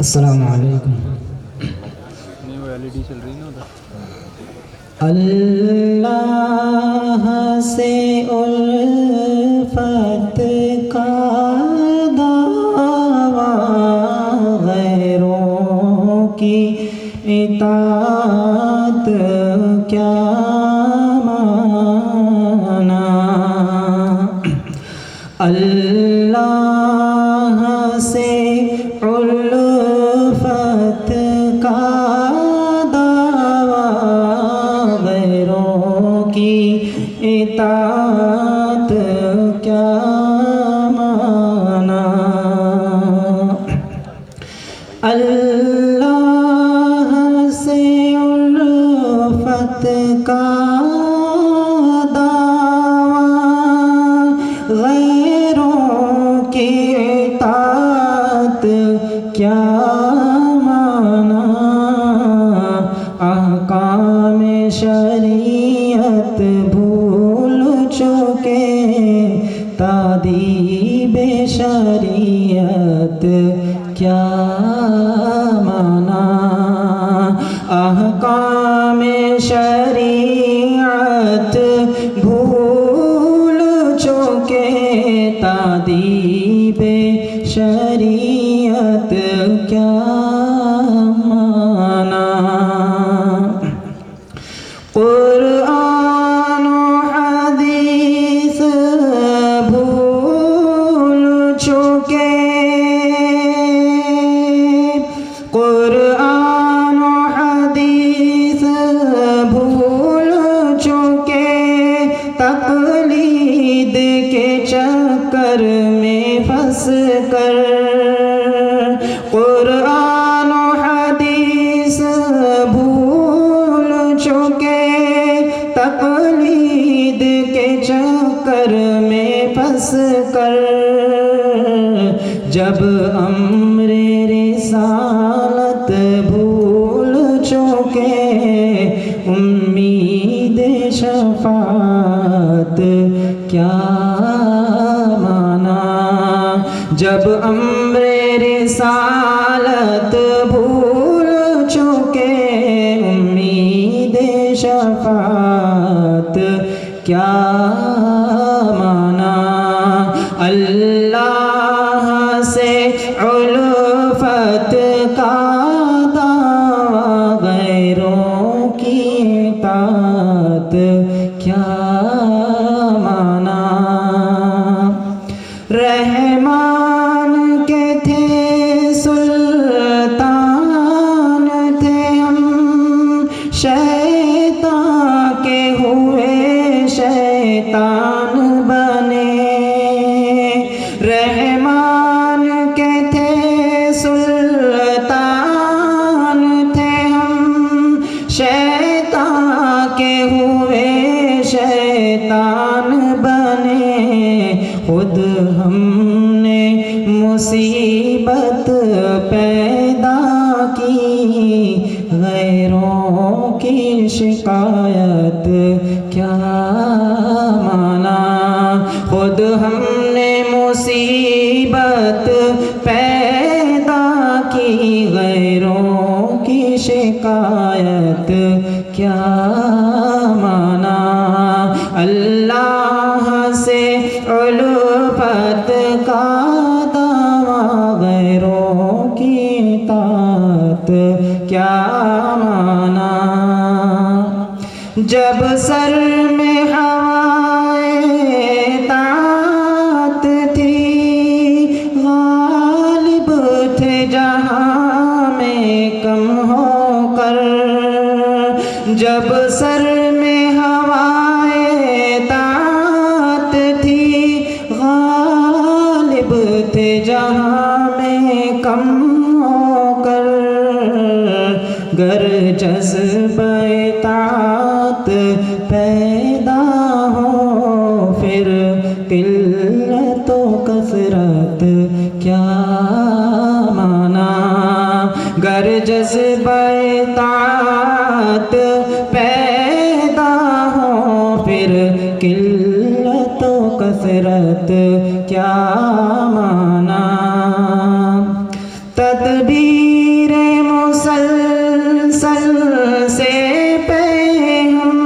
السلام علیکم۔ نہیں وہ LED چل رہی نا ادھر۔ اللہ سے الفت کا دعویٰ غیروں کی اطاعت کیا مانا، اللہ سے الفت کا دعویٰ غیروں کی اطاعت کیا مانا، اللہ سے الفت کا دعویٰ غیروں کی اطاعت کیا مانا، احکام شریعت بھول چکے تادیب شریعت کیا مانا، احکام شریعت بھول چکے تادیب شریعت کیا مانا، قرآن و حدیث بھول چکے، قرآن و حدیث بھول چکے تقلید کے چکر میں پھنس کر، قرآن و حدیث بھول چکے تقلید کے چکر میں پھنس کر، جب امر رسالت بھول چکے امید شفاعت کیا مانا، جب امر رسالت بھول چکے امید شفاعت کیا مانا، اللہ سے الفت کا دعویٰ غیروں کی اطاعت کیا مانا، رحمان کے تھے سلطان تھے ہم، شیطان کے ہوئے شیطان بنے، رحمان کے تھے سلطان تھے ہم، شیطان کے ہوئے شیطان بنے، خود ہم نے مصیبت پیدا کی غیروں کی شکایت کیا مانا، خود ہم نے مصیبت پیدا کی غیروں کی شکایت کیا مانا، اللہ سے الفت کا دعویٰ غیروں کی اطاعت کیا مانا، جب سر میں ہوائے طاعت تھی غالب تھے جہاں میں کم ہو کر، جب سر میں ہوائے طاعت تھی، غالب تھے جہاں میں کم ہو کر، گر جذبہ طاعت پیدا ہو پھر قلت و کثرت کیا مانا، گر جذبہ طاعت پیدا ہو پھر قلت و کثرت کیا مانا، تدبیر مسلسل سے پہ ہم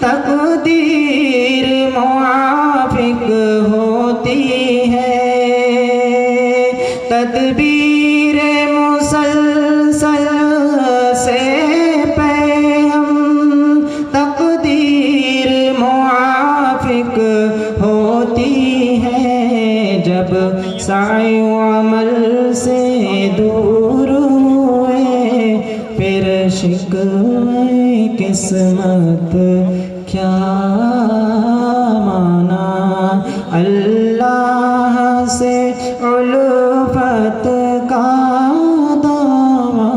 تقدیر موافق ہوتی ہے، تدبیر مسلسل سے پہ ہم تقدیر موافق ہوتی ہے، جب سعی و عمل سے دور ہوئے پھر شکوہ قسمت کیا مانا، اللہ سے الفت کا دعویٰ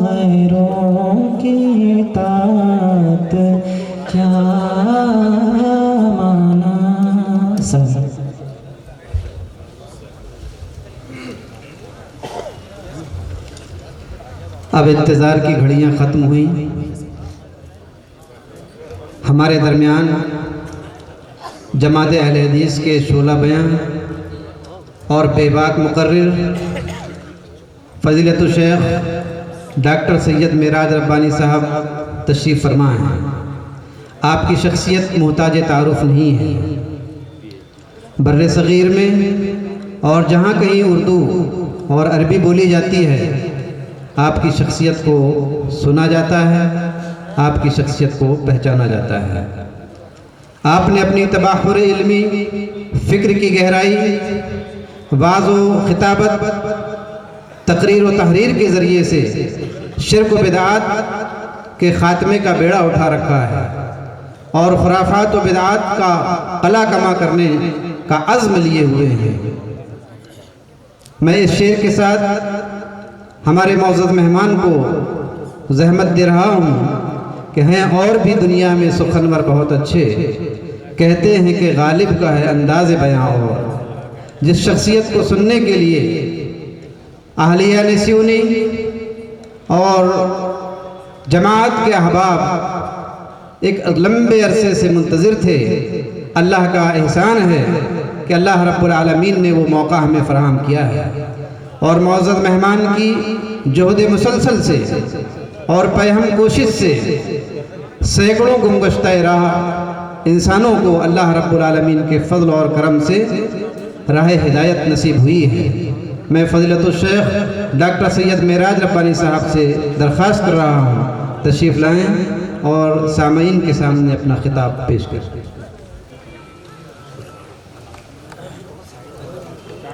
غیروں کی اطاعت کیا مانا۔ اب انتظار کی گھڑیاں ختم ہوئیں، ہمارے درمیان جماعت اہل حدیث کے شعلہ بیاں اور بے باک مقرر فضیلت الشیخ ڈاکٹر سید معراج ربانی صاحب تشریف فرما ہیں۔ آپ کی شخصیت محتاج تعارف نہیں ہے، بر صغیر میں اور جہاں کہیں اردو اور عربی بولی جاتی ہے آپ کی شخصیت کو سنا جاتا ہے، آپ کی شخصیت کو پہچانا جاتا ہے۔ آپ نے اپنی تباحر علمی، فکر کی گہرائی، وعظ و خطابت، تقریر و تحریر کے ذریعے سے شرک و بدعات کے خاتمے کا بیڑا اٹھا رکھا ہے اور خرافات و بدعات کا قلع کما کرنے کا عزم لیے ہوئے ہیں۔ میں اس شعر کے ساتھ ہمارے معزز مہمان کو زحمت دے رہا ہوں کہ ہیں اور بھی دنیا میں سخنور بہت اچھے، کہتے ہیں کہ غالب کا ہے انداز بیاں، اور جس شخصیت کو سننے کے لیے اہلیہ نسیونی اور جماعت کے احباب ایک لمبے عرصے سے منتظر تھے، اللہ کا احسان ہے کہ اللہ رب العالمین نے وہ موقع ہمیں فراہم کیا ہے، اور معزز مہمان کی جہد مسلسل سے اور پیہم کوشش سے سینکڑوں گمگشتہ راہ انسانوں کو اللہ رب العالمین کے فضل اور کرم سے راہ ہدایت نصیب ہوئی ہے۔ میں فضیلت الشیخ ڈاکٹر سید معراج ربانی صاحب سے درخواست کر رہا ہوں تشریف لائیں اور سامعین کے سامنے اپنا خطاب پیش کریں۔